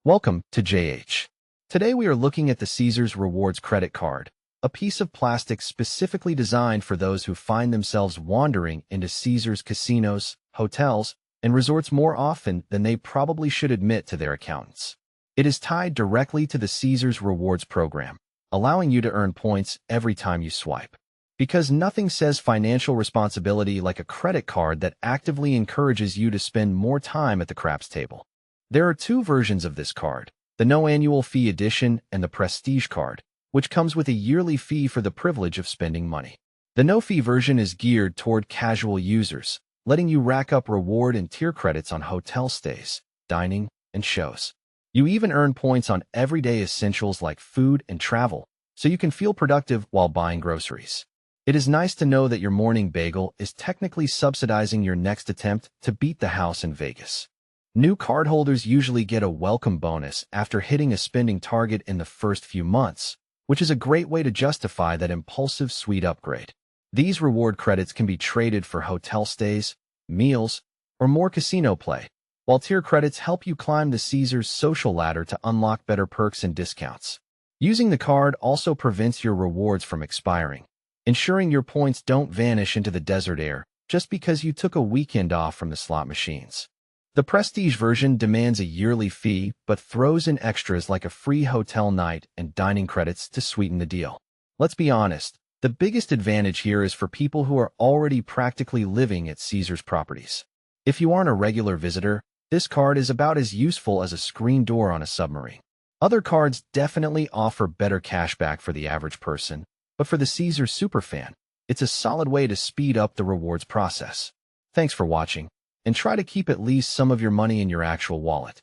Welcome to JH. Today we are looking at the Caesars Rewards credit card, a piece of plastic specifically designed for those who find themselves wandering into Caesars casinos, hotels, and resorts more often than they probably should admit to their accountants. It is tied directly to the Caesars Rewards program, allowing you to earn points every time you swipe. Because nothing says financial responsibility like a credit card that actively encourages you to spend more time at the craps table. There are two versions of this card, the no annual fee edition and the prestige card, which comes with a yearly fee for the privilege of spending money. The no-fee version is geared toward casual users, letting you rack up reward and tier credits on hotel stays, dining, and shows. You even earn points on everyday essentials like food and travel, so you can feel productive while buying groceries. It is nice to know that your morning bagel is technically subsidizing your next attempt to beat the house in Vegas. New cardholders usually get a welcome bonus after hitting a spending target in the first few months, which is a great way to justify that impulsive sweet upgrade. These reward credits can be traded for hotel stays, meals, or more casino play, while tier credits help you climb the Caesars social ladder to unlock better perks and discounts. Using the card also prevents your rewards from expiring, ensuring your points don't vanish into the desert air just because you took a weekend off from the slot machines. The Prestige version demands a yearly fee but throws in extras like a free hotel night and dining credits to sweeten the deal. Let's be honest, the biggest advantage here is for people who are already practically living at Caesars properties. If you aren't a regular visitor, this card is about as useful as a screen door on a submarine. Other cards definitely offer better cashback for the average person, but for the Caesars superfan, it's a solid way to speed up the rewards process. Thanks for watching, and try to keep at least some of your money in your actual wallet.